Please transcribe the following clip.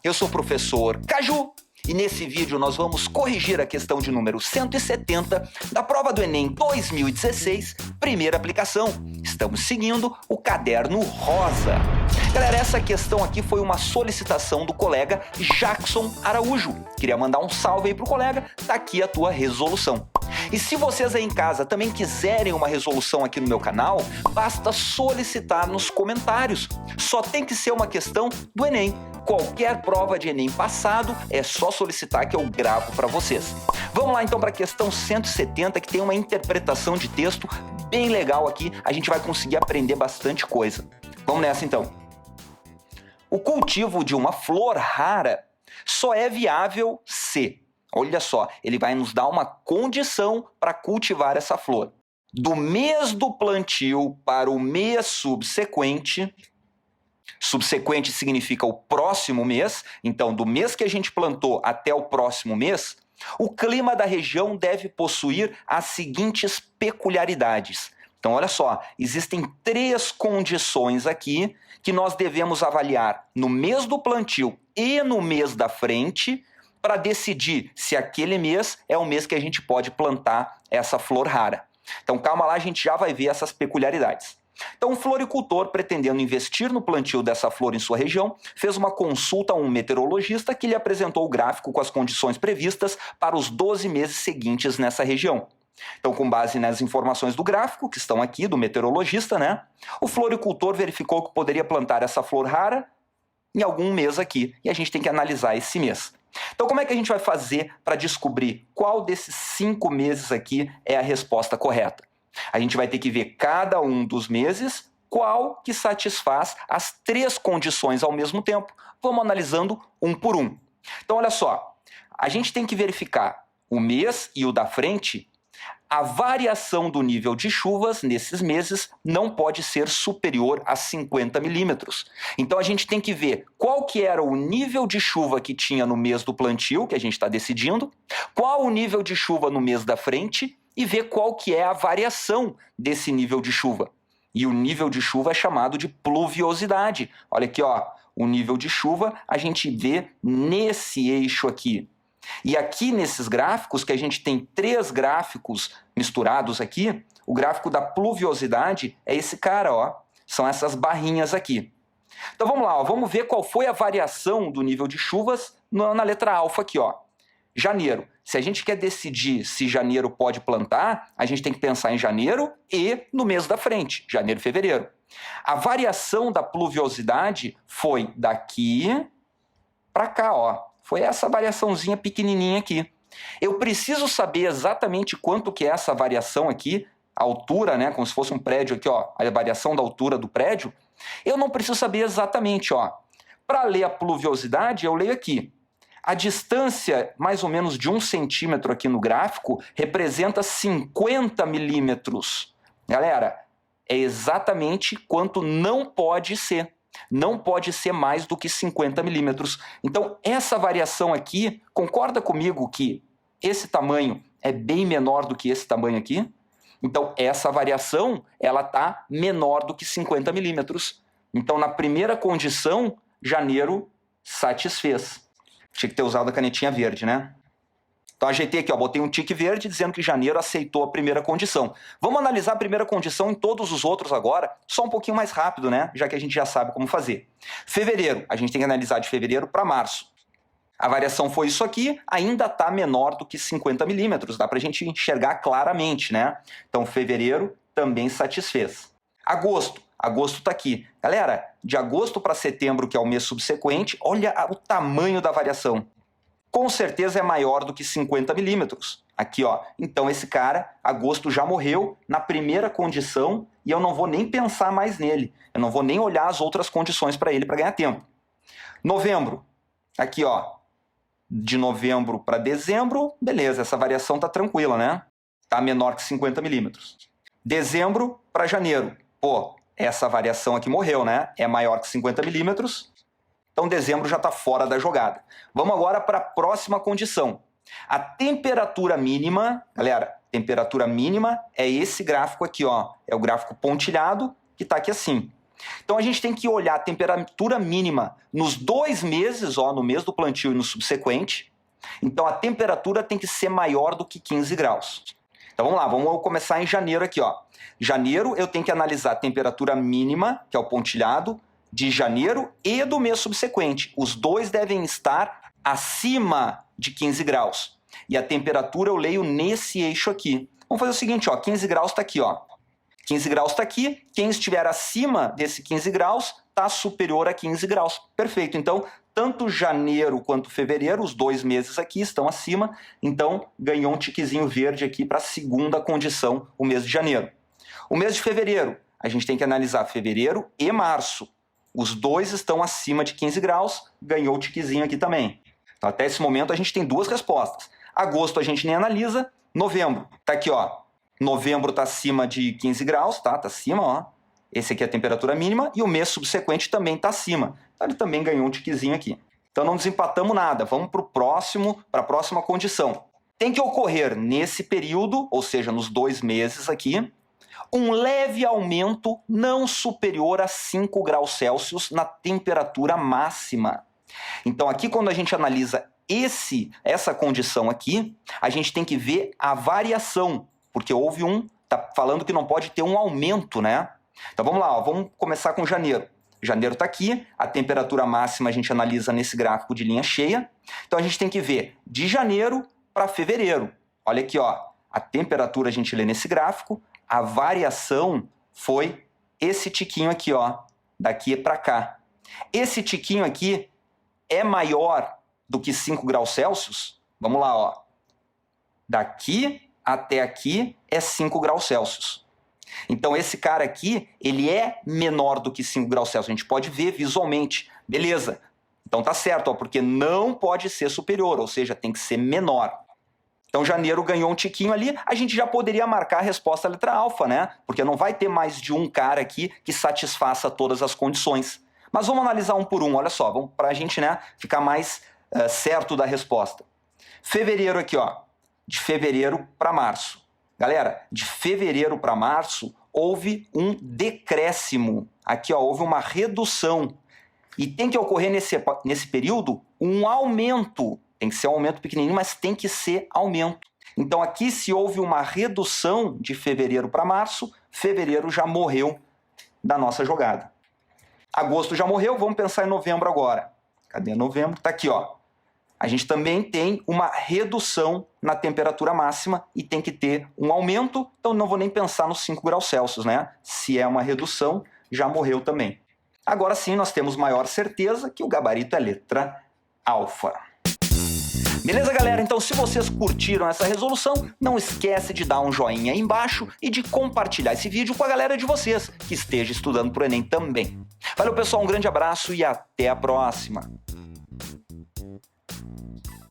eu sou o professor Caju e nesse vídeo nós vamos corrigir a questão de número 170 da prova do Enem 2016, primeira aplicação. Estamos seguindo o caderno rosa. Galera, essa questão aqui foi uma solicitação do colega Jackson Araújo. Queria mandar um salve aí pro colega, tá aqui a tua resolução. E se vocês aí em casa também quiserem uma resolução aqui no meu canal, basta solicitar nos comentários. Só tem que ser uma questão do Enem. Qualquer prova de Enem passado é só solicitar que eu gravo para vocês. Vamos lá então para a questão 170, que tem uma interpretação de texto bem legal aqui. A gente vai conseguir aprender bastante coisa. Vamos nessa então. O cultivo de uma flor rara só é viável se... Olha só, ele vai nos dar uma condição para cultivar essa flor. Do mês do plantio para o mês subsequente, subsequente significa o próximo mês, então do mês que a gente plantou até o próximo mês, o clima da região deve possuir as seguintes peculiaridades. Então olha só, existem 3 condições aqui que nós devemos avaliar no mês do plantio e no mês da frente, para decidir se aquele mês é o mês que a gente pode plantar essa flor rara. Então calma lá, a gente já vai ver essas peculiaridades. Então um floricultor, pretendendo investir no plantio dessa flor em sua região, fez uma consulta a um meteorologista que lhe apresentou o gráfico com as condições previstas para os 12 meses seguintes nessa região. Então, com base nas informações do gráfico, que estão aqui, do meteorologista, né? O floricultor verificou que poderia plantar essa flor rara em algum mês aqui, e a gente tem que analisar esse mês. Então, como é que a gente vai fazer para descobrir qual desses 5 meses aqui é a resposta correta? A gente vai ter que ver cada um dos meses, qual que satisfaz as 3 condições ao mesmo tempo. Vamos analisando um por um. Então, olha só, a gente tem que verificar o mês e o da frente. A variação do nível de chuvas nesses meses não pode ser superior a 50 milímetros. Então a gente tem que ver qual que era o nível de chuva que tinha no mês do plantio, que a gente está decidindo, qual o nível de chuva no mês da frente e ver qual que é a variação desse nível de chuva. E o nível de chuva é chamado de pluviosidade. Olha aqui, ó, o nível de chuva a gente vê nesse eixo aqui. E aqui nesses gráficos, que a gente tem 3 gráficos misturados aqui, o gráfico da pluviosidade é esse cara, ó. São essas barrinhas aqui. Então vamos lá, ó, vamos ver qual foi a variação do nível de chuvas na letra alfa aqui, ó. Janeiro. Se a gente quer decidir se janeiro pode plantar, a gente tem que pensar em janeiro e no mês da frente, janeiro e fevereiro. A variação da pluviosidade foi daqui para cá, ó. Foi essa variaçãozinha pequenininha aqui. Eu preciso saber exatamente quanto que é essa variação aqui, a altura, né, como se fosse um prédio aqui, ó, a variação da altura do prédio. Eu não preciso saber exatamente, ó. Para ler a pluviosidade, eu leio aqui. A distância, mais ou menos de 1 centímetro aqui no gráfico, representa 50 milímetros. Galera, é exatamente quanto não pode ser. Não pode ser mais do que 50 milímetros. Então, essa variação aqui, concorda comigo que esse tamanho é bem menor do que esse tamanho aqui? Então, essa variação, ela está menor do que 50 milímetros. Então, na primeira condição, janeiro satisfez. Tinha que ter usado a canetinha verde, né? Então, ajeitei aqui, ó, botei um tique verde dizendo que janeiro aceitou a primeira condição. Vamos analisar a primeira condição em todos os outros agora, só um pouquinho mais rápido, né? Já que a gente já sabe como fazer. Fevereiro, a gente tem que analisar de fevereiro para março. A variação foi isso aqui, ainda está menor do que 50 milímetros, dá para a gente enxergar claramente, né? Então, fevereiro também satisfez. Agosto. Agosto está aqui. Galera, de agosto para setembro, que é o mês subsequente, olha o tamanho da variação. Com certeza é maior do que 50 milímetros. Aqui, ó. Então esse cara, agosto, já morreu na primeira condição e eu não vou nem pensar mais nele. Eu não vou nem olhar as outras condições para ele para ganhar tempo. Novembro. Aqui, ó. De novembro para dezembro, beleza, essa variação tá tranquila, né? Tá menor que 50 milímetros. Dezembro para janeiro. Pô, essa variação aqui morreu, né? É maior que 50 milímetros. Então, dezembro já está fora da jogada. Vamos agora para a próxima condição. A temperatura mínima, galera, temperatura mínima é esse gráfico aqui, ó. É o gráfico pontilhado que está aqui assim. Então a gente tem que olhar a temperatura mínima nos 2 meses, ó, no mês do plantio e no subsequente. Então a temperatura tem que ser maior do que 15 graus. Então vamos lá, vamos começar em janeiro aqui, ó. Janeiro eu tenho que analisar a temperatura mínima, que é o pontilhado, de janeiro e do mês subsequente. Os dois devem estar acima de 15 graus. E a temperatura eu leio nesse eixo aqui. Vamos fazer o seguinte, ó, 15 graus está aqui, ó. 15 graus está aqui, quem estiver acima desse 15 graus está superior a 15 graus. Perfeito, então tanto janeiro quanto fevereiro, os 2 meses aqui estão acima, então ganhou um tiquezinho verde aqui para a segunda condição, o mês de janeiro. O mês de fevereiro, a gente tem que analisar fevereiro e março. Os dois estão acima de 15 graus, ganhou o tiquezinho aqui também. Então até esse momento a gente tem 2 respostas. Agosto a gente nem analisa, novembro, tá aqui, ó. Novembro está acima de 15 graus, tá? Tá acima, ó. Esse aqui é a temperatura mínima e o mês subsequente também está acima. Então ele também ganhou um tiquezinho aqui. Então não desempatamos nada. Vamos para a próxima condição. Tem que ocorrer nesse período, ou seja, nos 2 meses aqui, um leve aumento não superior a 5 graus Celsius na temperatura máxima. Então aqui quando a gente analisa essa condição aqui, a gente tem que ver a variação. Porque houve tá falando que não pode ter um aumento, né? Então vamos lá, ó, vamos começar com janeiro. Janeiro está aqui, a temperatura máxima a gente analisa nesse gráfico de linha cheia. Então a gente tem que ver de janeiro para fevereiro. Olha aqui, ó, a temperatura a gente lê nesse gráfico, a variação foi esse tiquinho aqui, ó, daqui para cá. Esse tiquinho aqui é maior do que 5 graus Celsius? Vamos lá, ó. Daqui até aqui é 5 graus Celsius. Então esse cara aqui, ele é menor do que 5 graus Celsius. A gente pode ver visualmente. Beleza. Então tá certo, ó, porque não pode ser superior, ou seja, tem que ser menor. Então janeiro ganhou um tiquinho ali, a gente já poderia marcar a resposta letra alfa, né? Porque não vai ter mais de um cara aqui que satisfaça todas as condições. Mas vamos analisar um por um, olha só, para a gente, né, ficar mais certo da resposta. Fevereiro aqui, ó. De fevereiro para março. Galera, de fevereiro para março houve um decréscimo. Aqui, ó, houve uma redução. E tem que ocorrer nesse período um aumento. Tem que ser um aumento pequenininho, mas tem que ser aumento. Então aqui, se houve uma redução de fevereiro para março, fevereiro já morreu da nossa jogada. Agosto já morreu, vamos pensar em novembro agora. Cadê novembro? Tá aqui, ó. A gente também tem uma redução na temperatura máxima e tem que ter um aumento, então não vou nem pensar nos 5 graus Celsius, né? Se é uma redução, já morreu também. Agora sim, nós temos maior certeza que o gabarito é letra alfa. Beleza, galera? Então, se vocês curtiram essa resolução, não esquece de dar um joinha aí embaixo e de compartilhar esse vídeo com a galera de vocês que esteja estudando para o Enem também. Valeu, pessoal, um grande abraço e até a próxima!